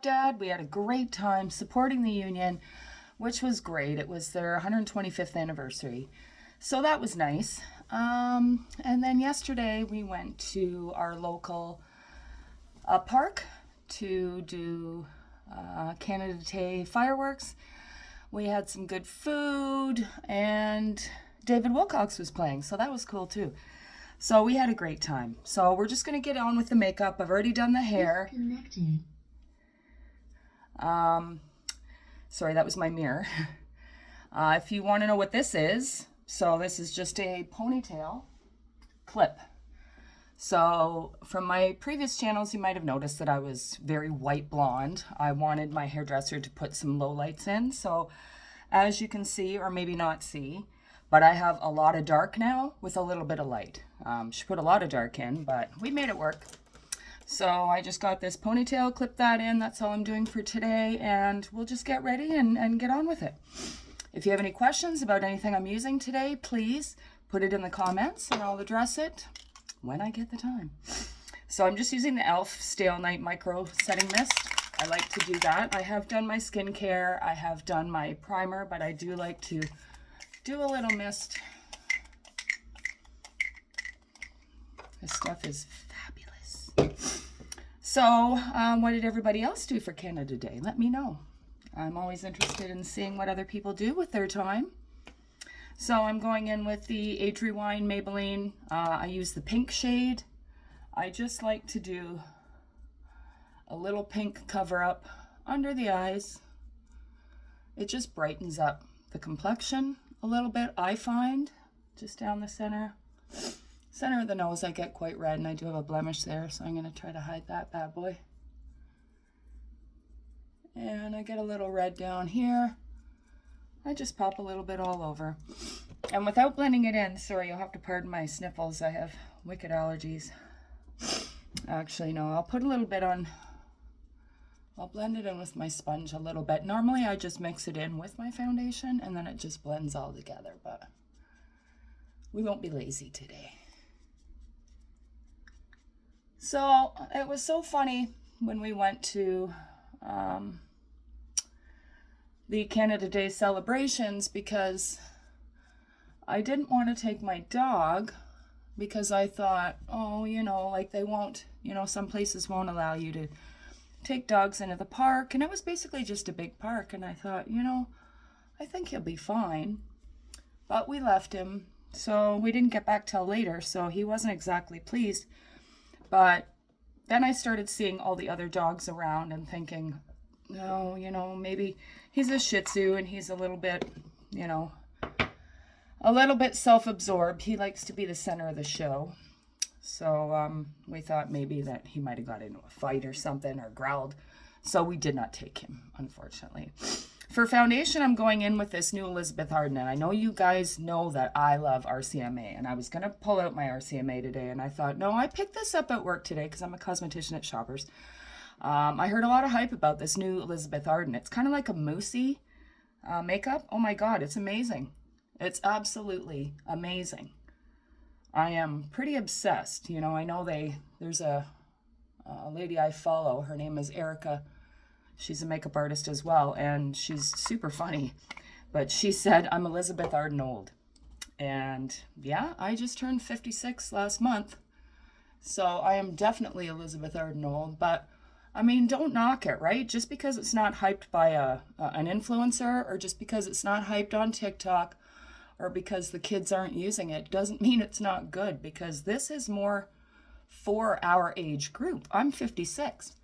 Dad. We had a great time supporting the union, which was great. It was their 125th anniversary. So that was nice. And then yesterday we went to our local park to do Canada Day fireworks. We had some good food, and David Wilcox was playing, so that was cool too. So we had a great time. So we're just going to get on with the makeup. I've already done the hair. Disconnected. Sorry, that was my mirror. If you want to know what this is, so this is just a ponytail clip. So from my previous channels, you might have noticed that I was very white blonde. I wanted my hairdresser to put some low lights in. So as you can see, or maybe not see, but I have a lot of dark now with a little bit of light. She put a lot of dark in, but we made it work. So I just got this ponytail, clip that in. That's all I'm doing for today, and we'll just get ready and get on with it. If you have any questions about anything I'm using today, please put it in the comments and I'll address it when I get the time. So I'm just using the e.l.f. Stale Night Micro Setting Mist. I like to do that. I have done my skincare. I have done my primer, but I do like to do a little mist. This stuff is fabulous. So what did everybody else do for Canada Day? Let me know. I'm always interested in seeing what other people do with their time. So I'm going in with the Age Rewind Maybelline. I use the pink shade. I just like to do a little pink cover up under the eyes. It just brightens up the complexion a little bit, I find, just down the center. Center of the nose, I get quite red, and I do have a blemish there, so I'm going to try to hide that bad boy. And I get a little red down here. I just pop a little bit all over. And without blending it in, sorry, you'll have to pardon my sniffles. I have wicked allergies. Actually, no, I'll put a little bit on. I'll blend it in with my sponge a little bit. Normally, I just mix it in with my foundation, and then it just blends all together, but we won't be lazy today. So it was so funny when we went to the Canada Day celebrations, because I didn't want to take my dog because I thought, oh, you know, like they won't, you know, some places won't allow you to take dogs into the park. And it was basically just a big park. And I thought, you know, I think he'll be fine. But we left him. So we didn't get back till later. So he wasn't exactly pleased. But then I started seeing all the other dogs around and thinking, no, you know, maybe he's a Shih Tzu and he's a little bit, you know, a little bit self-absorbed. He likes to be the center of the show. So we thought maybe that he might have got into a fight or something or growled. So we did not take him, unfortunately. For foundation, I'm going in with this new Elizabeth Arden. And I know you guys know that I love RCMA. And I was going to pull out my RCMA today. And I thought, no, I picked this up at work today because I'm a cosmetician at Shoppers. I heard a lot of hype about this new Elizabeth Arden. It's kind of like a moussey makeup. Oh my God, it's amazing. It's absolutely amazing. I am pretty obsessed. You know, I know there's a lady I follow. Her name is Erica. She's a makeup artist as well, and she's super funny. But she said, I'm Elizabeth Arden old. And yeah, I just turned 56 last month. So I am definitely Elizabeth Arden old, but I mean, don't knock it, right? Just because it's not hyped by an influencer, or just because it's not hyped on TikTok, or because the kids aren't using it, doesn't mean it's not good, because this is more for our age group. I'm 56.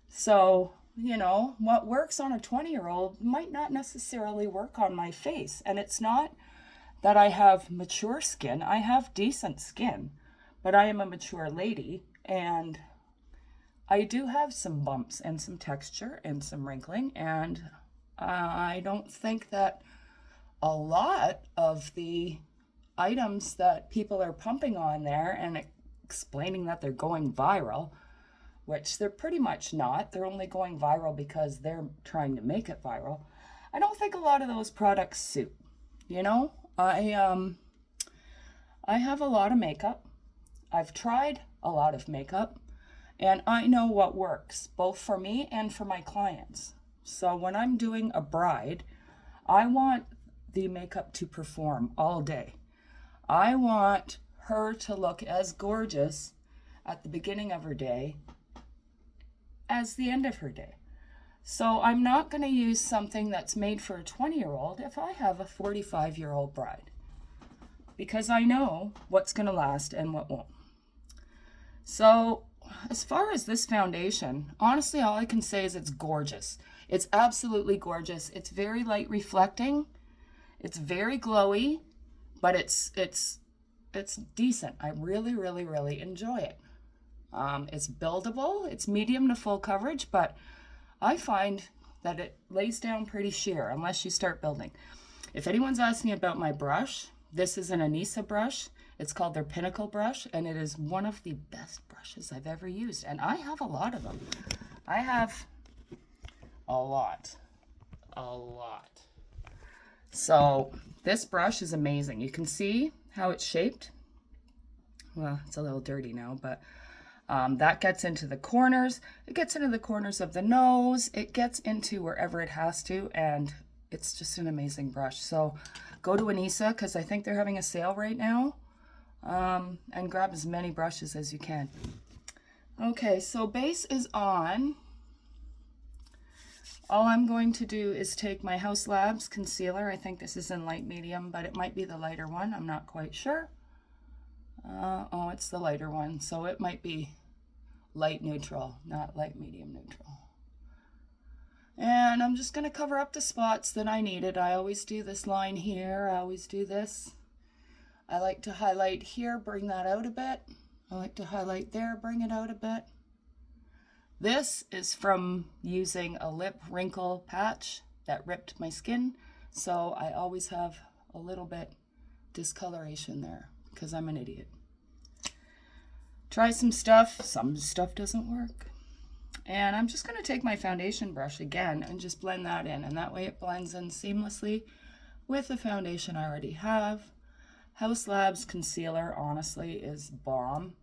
So, you know, what works on a 20-year-old might not necessarily work on my face. And it's not that I have mature skin. I have decent skin, but I am a mature lady, and I do have some bumps and some texture and some wrinkling, and I don't think that a lot of the items that people are pumping on there and explaining that they're going viral, which they're pretty much not. They're only going viral because they're trying to make it viral. I don't think a lot of those products suit. You know, I have a lot of makeup. I've tried a lot of makeup. And I know what works, both for me and for my clients. So when I'm doing a bride, I want the makeup to perform all day. I want her to look as gorgeous at the beginning of her day as the end of her day. So I'm not going to use something that's made for a 20-year-old if I have a 45-year-old bride, because I know what's going to last and what won't. So as far as this foundation, honestly, all I can say is it's gorgeous. It's absolutely gorgeous. It's very light reflecting. It's very glowy, but it's decent. I really, really, really enjoy it. It's buildable. It's medium to full coverage, but I find that it lays down pretty sheer unless you start building. If anyone's asking about my brush, this is an Anissa brush. It's called their Pinnacle brush, and it is one of the best brushes I've ever used. And I have a lot of them. I have a lot. So this brush is amazing. You can see how it's shaped. Well, it's a little dirty now, but that gets into the corners. It gets into the corners of the nose. It gets into wherever it has to, and it's just an amazing brush. So go to Anissa, because I think they're having a sale right now, and grab as many brushes as you can. Okay, so base is on. All I'm going to do is take my House Labs concealer. I think this is in light medium, but it might be the lighter one. I'm not quite sure. Oh, it's the lighter one, so it might be light neutral, not light medium neutral. And I'm just going to cover up the spots that I needed. I always do this line here. I always do this. I like to highlight here, bring that out a bit. I like to highlight there, bring it out a bit. This is from using a lip wrinkle patch that ripped my skin, so I always have a little bit discoloration there because I'm an idiot. Try some stuff doesn't work. And I'm just going to take my foundation brush again and just blend that in, and that way it blends in seamlessly with the foundation I already have. House Labs concealer honestly is bomb.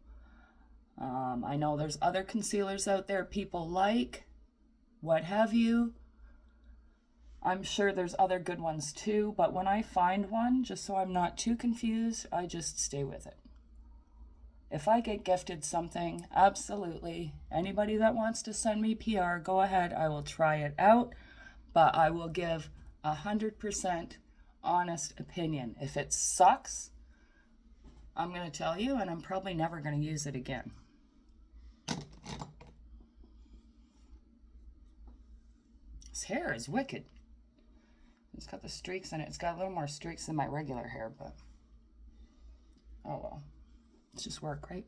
I know there's other concealers out there people like, what have you. I'm sure there's other good ones too, but when I find one, just so I'm not too confused, I just stay with it. If I get gifted something, absolutely, anybody that wants to send me PR, go ahead, I will try it out, but I will give 100% honest opinion. If it sucks, I'm going to tell you, and I'm probably never going to use it again. This hair is wicked. It's got the streaks in it. It's got a little more streaks than my regular hair, but oh well. It's just work, right?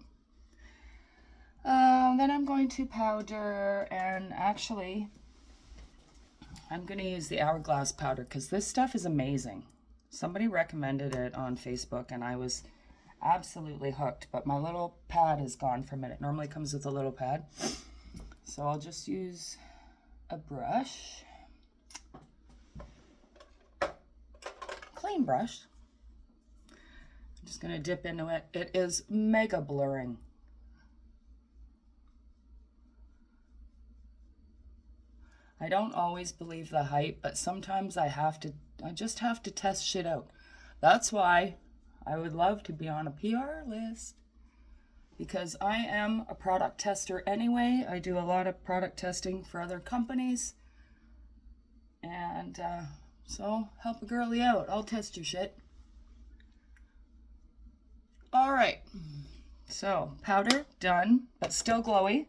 Then I'm going to powder, and actually I'm going to use the Hourglass powder because this stuff is amazing. Somebody recommended it on Facebook and I was absolutely hooked, but my little pad is gone from it. It normally comes with a little pad. So I'll just use a brush. Clean brush. I'm just going to dip into it. It is mega blurring. I don't always believe the hype, but sometimes I just have to test shit out. That's why I would love to be on a PR list, because I am a product tester anyway. I do a lot of product testing for other companies, and so help a girlie out. I'll test your shit. All right, so powder done, but still glowy.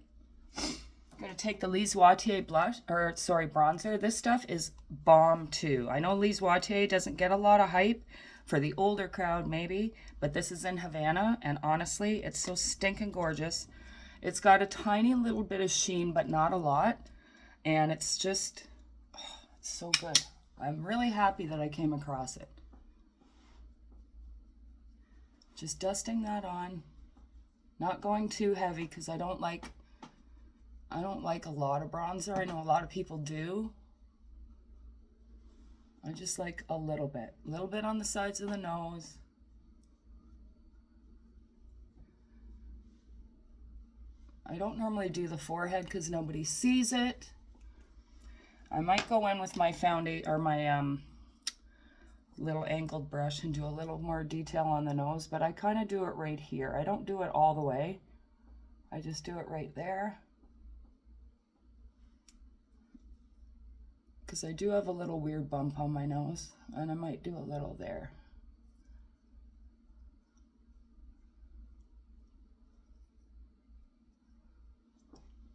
I'm going to take the Lise Watier bronzer. This stuff is bomb too. I know Lise Watier doesn't get a lot of hype for the older crowd maybe, but this is in Havana, and honestly, it's so stinking gorgeous. It's got a tiny little bit of sheen, but not a lot, and it's just, oh, it's so good. I'm really happy that I came across it. Just dusting that on, not going too heavy because I don't like a lot of bronzer. I know a lot of people do. I just like a little bit on the sides of the nose. I don't normally do the forehead because nobody sees it. I might go in with my foundation or my little angled brush and do a little more detail on the nose, but I kind of do it right here. I don't do it all the way. I just do it right there. Because I do have a little weird bump on my nose, and I might do a little there.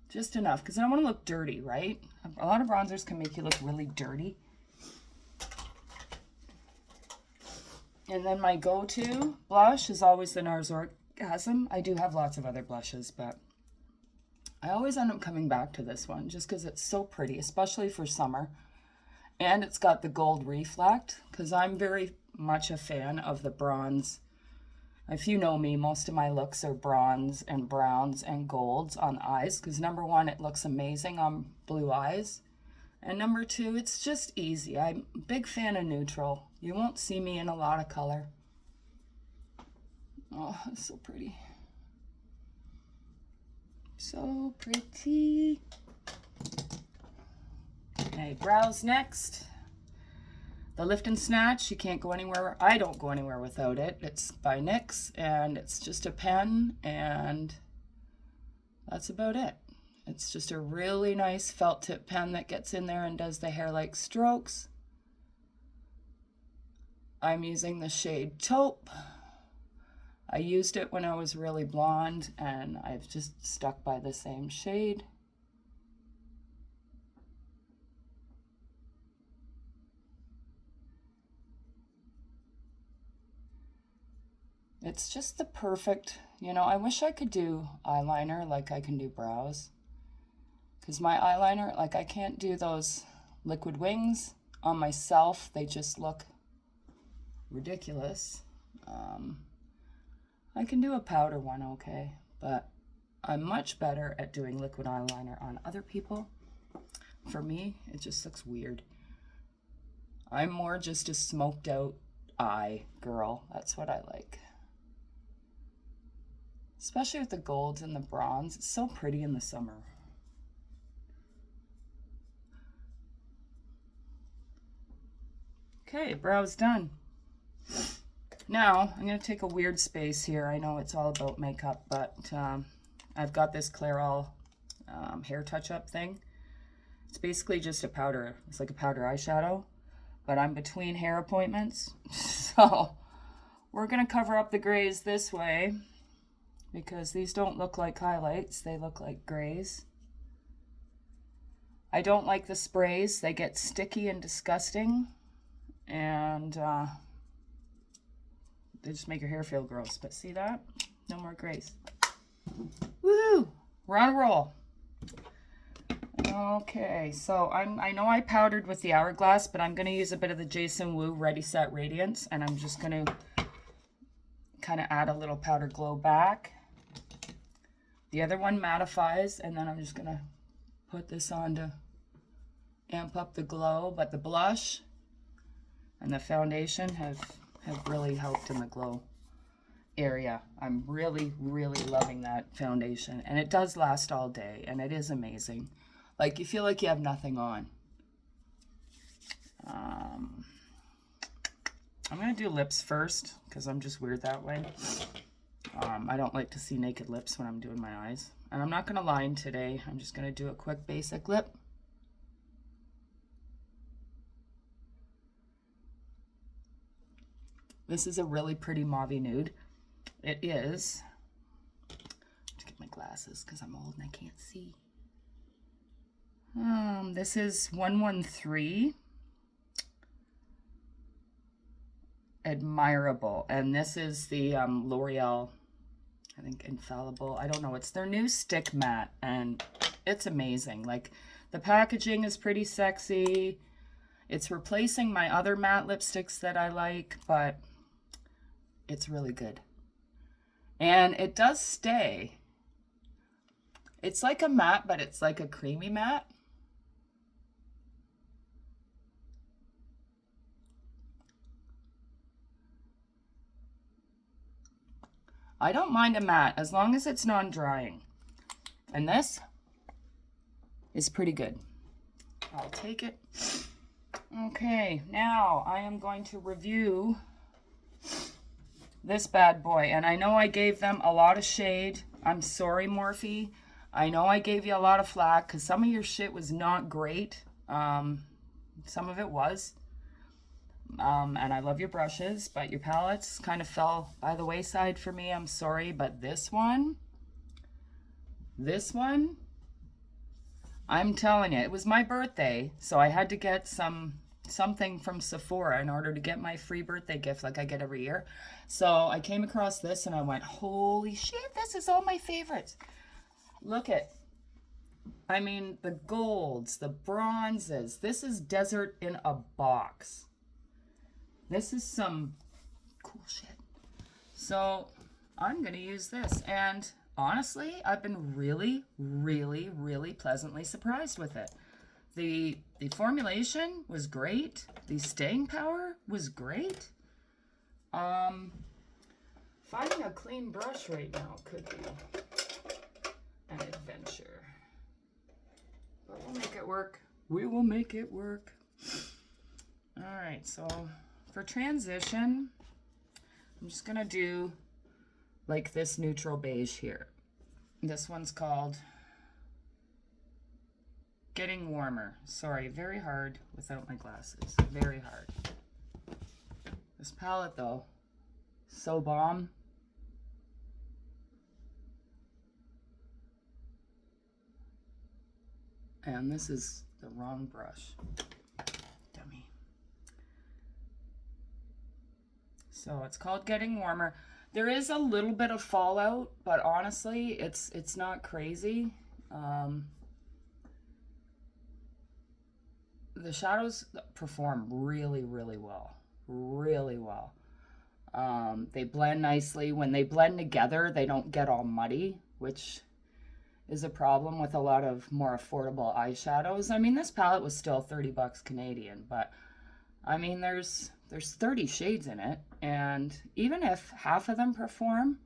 Just enough, because I don't want to look dirty, right? A lot of bronzers can make you look really dirty. And then my go-to blush is always the NARS Orgasm. I do have lots of other blushes, but I always end up coming back to this one just because it's so pretty, especially for summer. And it's got the gold reflect, because I'm very much a fan of the bronze. If you know me, most of my looks are bronze and browns and golds on eyes, because number one, it looks amazing on blue eyes. And number two, it's just easy. I'm a big fan of neutral. You won't see me in a lot of color. Oh, it's so pretty. So pretty. Okay, brows next. The Lift and Snatch, you can't go anywhere. I don't go anywhere without it. It's by NYX, and it's just a pen, and that's about it. It's just a really nice felt tip pen that gets in there and does the hair-like strokes. I'm using the shade Taupe. I used it when I was really blonde, and I've just stuck by the same shade. It's just the perfect, you know, I wish I could do eyeliner like I can do brows. Because my eyeliner, like I can't do those liquid wings on myself. They just look ridiculous. I can do a powder one, okay, but I'm much better at doing liquid eyeliner on other people. For me, it just looks weird. I'm more just a smoked out eye girl. That's what I like. Especially with the golds and the bronze. It's so pretty in the summer. Okay, brows done. Now, I'm going to take a weird space here. I know it's all about makeup, but I've got this Clairol hair touch-up thing. It's basically just a powder. It's like a powder eyeshadow, but I'm between hair appointments. So we're going to cover up the grays this way, because these don't look like highlights. They look like grays. I don't like the sprays. They get sticky and disgusting, and they just make your hair feel gross. But see that? No more grays. Woohoo! We're on a roll. Okay, so I know I powdered with the Hourglass, but I'm going to use a bit of the Jason Wu Ready Set Radiance, and I'm just going to kind of add a little powder glow back. The other one mattifies, and then I'm just going to put this on to amp up the glow. But the blush and the foundation have really helped in the glow area. I'm really, really loving that foundation. And it does last all day, and it is amazing. Like, you feel like you have nothing on. I'm going to do lips first, because I'm just weird that way. I don't like to see naked lips when I'm doing my eyes. And I'm not going to line today. I'm just going to do a quick basic lip. This is a really pretty mauve nude. It is. To get my glasses because I'm old and I can't see. This is 113 Admirable, and this is the L'Oreal, I think, Infallible. I don't know. It's their new stick matte, and it's amazing. Like, the packaging is pretty sexy. It's replacing my other matte lipsticks that I like, but it's really good. And it does stay. It's like a matte, but it's like a creamy matte. I don't mind a matte as long as it's non-drying. And this is pretty good. I'll take it. Okay, now I am going to review this bad boy. And I know I gave them a lot of shade. I'm sorry, Morphe. I know I gave you a lot of flack because some of your shit was not great. Some of it was. And I love your brushes, but your palettes kind of fell by the wayside for me. I'm sorry, but this one, I'm telling you, it was my birthday, so I had to get something from Sephora in order to get my free birthday gift like I get every year. So I came across this and I went, holy shit, this is all my favorites. Look at, I mean, the golds, the bronzes. This is desert in a box. This is some cool shit. So I'm going to use this. And honestly, I've been really, really, really pleasantly surprised with it. The formulation was great. The staying power was great. Finding a clean brush right now could be an adventure. But we'll make it work. We will make it work. All right, so for transition, I'm just going to do like this neutral beige here. This one's called Getting Warmer. Sorry, very hard without my glasses. Very hard. This palette, though, so bomb. And this is the wrong brush. Dummy. So it's called Getting Warmer. There is a little bit of fallout, but honestly, it's not crazy. The shadows perform really, really well. Really well. They blend nicely. When they blend together, they don't get all muddy, which is a problem with a lot of more affordable eyeshadows. I mean, this palette was still 30 bucks Canadian, but I mean, there's 30 shades in it, and even if half of them perform,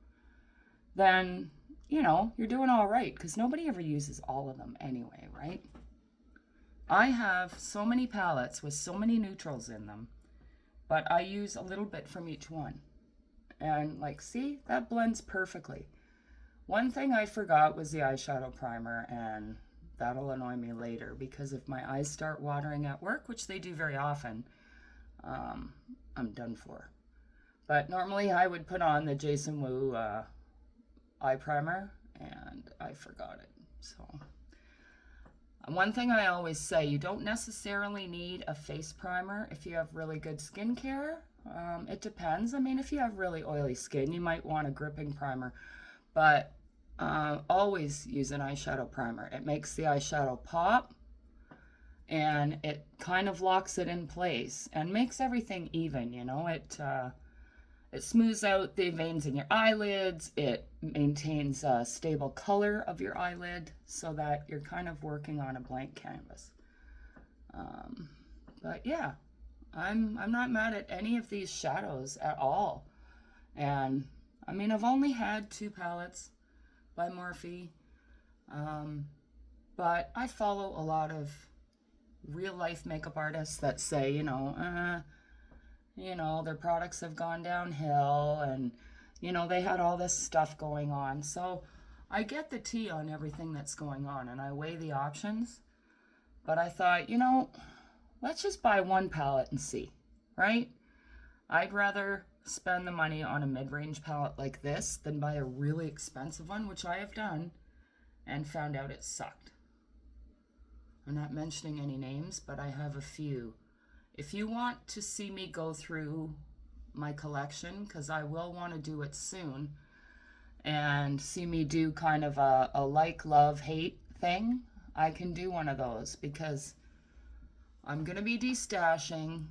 then, you know, you're doing all right, because nobody ever uses all of them anyway, right? I have so many palettes with so many neutrals in them, but I use a little bit from each one. And like, see, that blends perfectly. One thing I forgot was the eyeshadow primer, and that'll annoy me later, because if my eyes start watering at work, which they do very often, I'm done for. But normally I would put on the Jason Wu eye primer, and I forgot it. So one thing I always say, you don't necessarily need a face primer if you have really good skincare. It depends. I mean, if you have really oily skin, you might want a gripping primer, but always use an eyeshadow primer. It makes the eyeshadow pop, and it kind of locks it in place and makes everything even, you know. It smooths out the veins in your eyelids. It maintains a stable color of your eyelid so that you're kind of working on a blank canvas. But yeah, I'm not mad at any of these shadows at all. And I mean, I've only had 2 palettes by Morphe, but I follow a lot of real life makeup artists that say, you know, their products have gone downhill, and, you know, they had all this stuff going on. So I get the tea on everything that's going on, and I weigh the options. But I thought, you know, let's just buy one palette and see, right? I'd rather spend the money on a mid-range palette like this than buy a really expensive one, which I have done, and found out it sucked. I'm not mentioning any names, but I have a few. If you want to see me go through my collection, because I will want to do it soon, and see me do kind of a like, love, hate thing, I can do one of those, because I'm going to be destashing,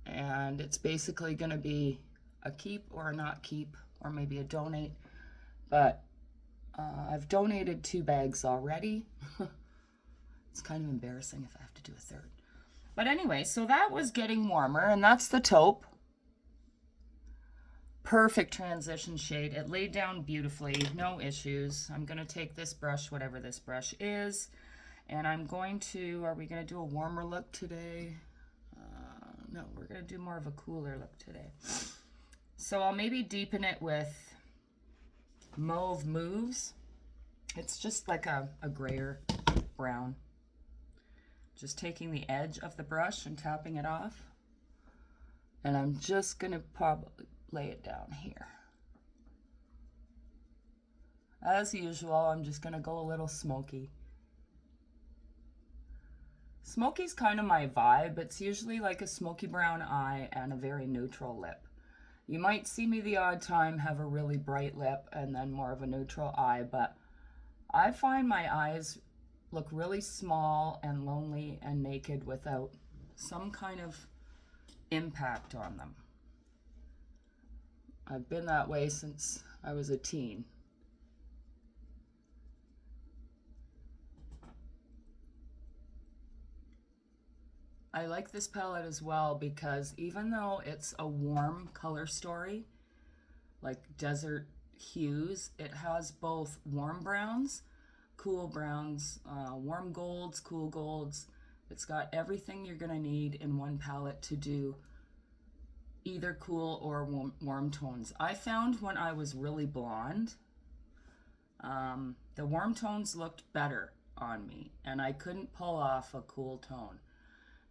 and it's basically going to be a keep or a not keep, or maybe a donate. But I've donated 2 bags already. It's kind of embarrassing if I have to do a third. But anyway, so that was Getting Warmer, and that's the taupe. perfect transition shade. It laid down beautifully, no issues. I'm going to take this brush, whatever this brush is, and I'm going to, are we going to do a warmer look today? No, we're going to do more of a cooler look today. So I'll maybe deepen it with Mauve Moves. It's just like a grayer brown. Just taking the edge of the brush and tapping it off. And I'm just going to probably lay it down here. As usual, I'm just going to go a little smoky. Smoky's kind of my vibe. It's usually like a smoky brown eye and a very neutral lip. You might see me the odd time have a really bright lip and then more of a neutral eye, but I find my eyes look really small and lonely and naked without some kind of impact on them. I've been that way since I was a teen. I like this palette as well because even though it's a warm color story, like desert hues, it has both warm browns, cool browns, warm golds, cool golds. It's got everything you're gonna need in one palette to do either cool or warm tones. I found when I was really blonde, the warm tones looked better on me and I couldn't pull off a cool tone.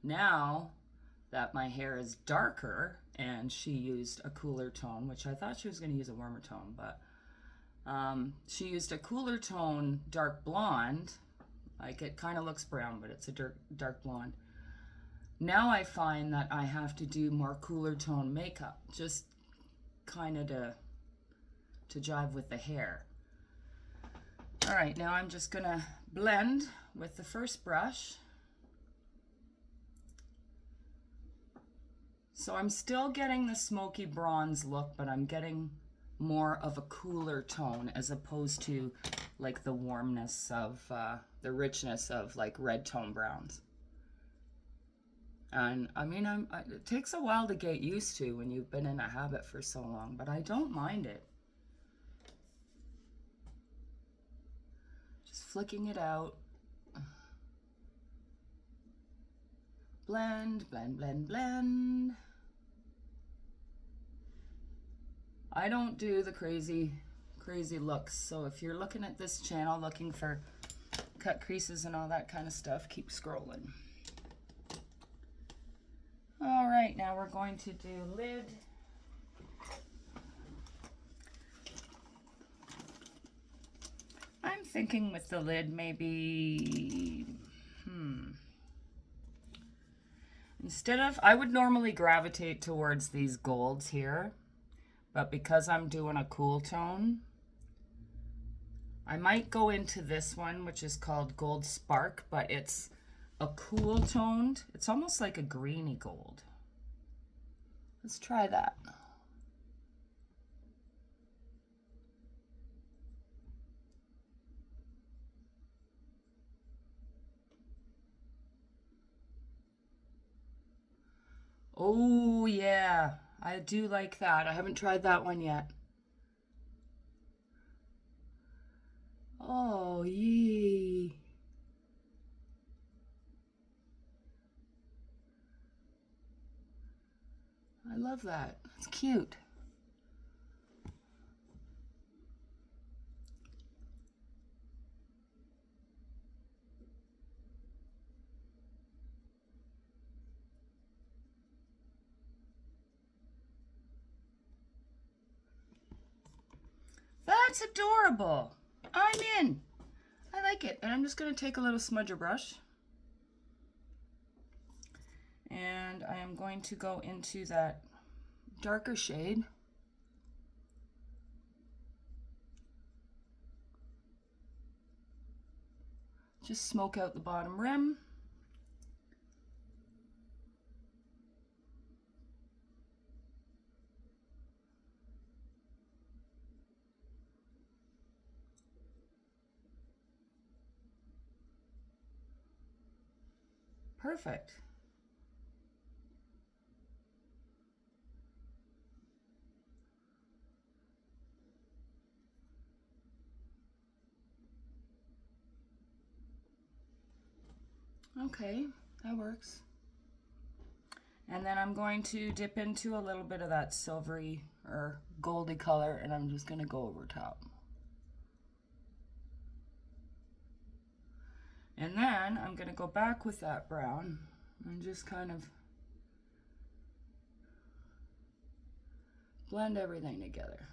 Now that my hair is darker and she used a cooler tone, which I thought she was going to use a warmer tone, but she used a cooler tone, dark blonde. Like it kind of looks brown, but it's a dark blonde. Now I find that I have to do more cooler tone makeup, just kind of to jive with the hair. All right, now I'm just going to blend with the first brush. So I'm still getting the smoky bronze look, but I'm getting more of a cooler tone as opposed to like the warmness of, the richness of like red tone browns. And I mean, it takes a while to get used to when you've been in a habit for so long, but I don't mind it. Just flicking it out. Blend, blend, blend, blend. I don't do the crazy looks, so if you're looking at this channel looking for cut creases and all that kind of stuff, keep scrolling. All right, now we're going to do lid. I'm thinking with the lid maybe, instead of, I would normally gravitate towards these golds here, but because I'm doing a cool tone, I might go into this one, which is called Gold Spark, but it's a cool toned. It's almost like a greeny gold. Let's try that. Oh yeah, I do like that. I haven't tried that one yet. Oh yee. I love that. It's cute. That's adorable. I'm in. I like it. And I'm just going to take a little smudger brush. And I am going to go into that darker shade. Just smoke out the bottom rim. Perfect. Okay, that works. And then I'm going to dip into a little bit of that silvery or goldy color, and I'm just going to go over top. And then I'm going to go back with that brown and just kind of blend everything together.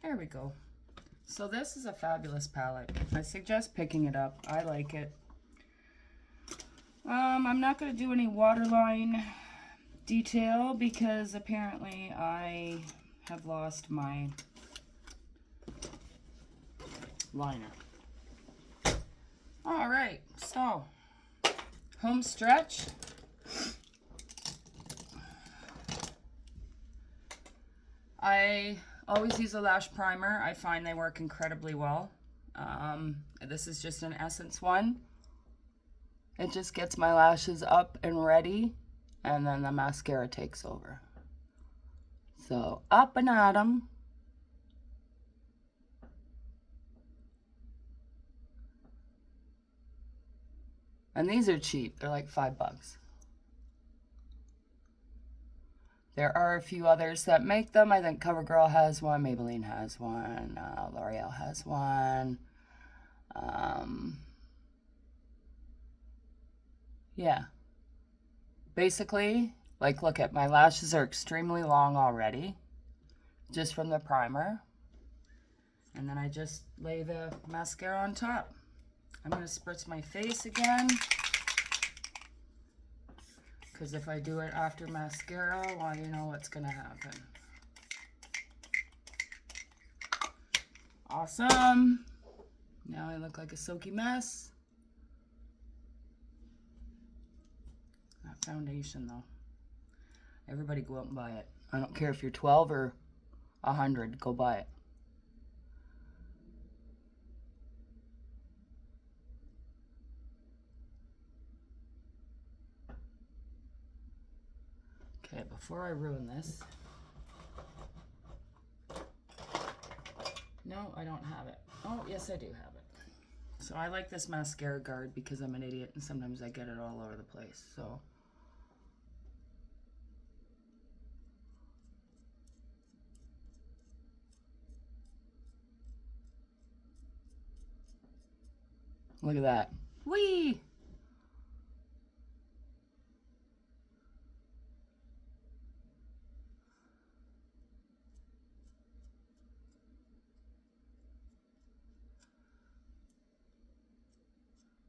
There we go. So this is a fabulous palette. I suggest picking it up. I like it. I'm not going to do any waterline detail because apparently I have lost my liner. All right, so home stretch. I always use a lash primer. I find they work incredibly well. This is just an Essence one. It just gets my lashes up and ready, and then the mascara takes over. So up and at 'em. And these are cheap. They're like $5. There are a few others that make them. I think CoverGirl has one, Maybelline has one, L'Oreal has one. Yeah. Basically, like, look at my lashes are extremely long already, just from the primer. And then I just lay the mascara on top. I'm going to spritz my face again, because if I do it after mascara, well, you know what's going to happen. Awesome. Now I look like a soaky mess. That foundation, though. Everybody go out and buy it. I don't care if you're 12 or 100, go buy it. Okay, before I ruin this. No, I don't have it. Oh, yes, I do have it. So I like this mascara guard because I'm an idiot and sometimes I get it all over the place. So look at that. Whee!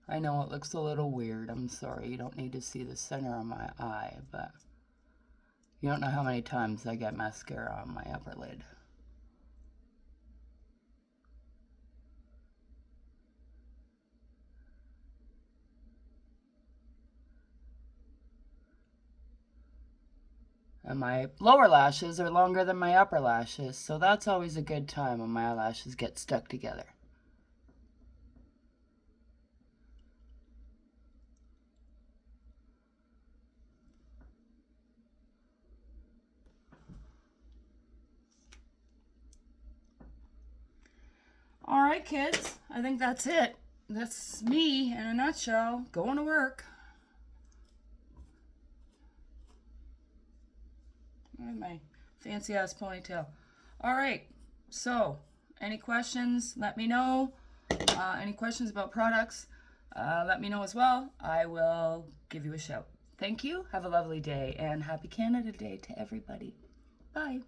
I know it looks a little weird. I'm sorry. You don't need to see the center of my eye, but you don't know how many times I get mascara on my upper lid. And my lower lashes are longer than my upper lashes, so that's always a good time when my eyelashes get stuck together. All right, kids, I think that's it. That's me in a nutshell, going to work. My fancy ass ponytail. All right, so any questions, let me know. Any questions about products, let me know as well. I will give you a shout. Thank you. Have a lovely day, and happy Canada Day to everybody. Bye.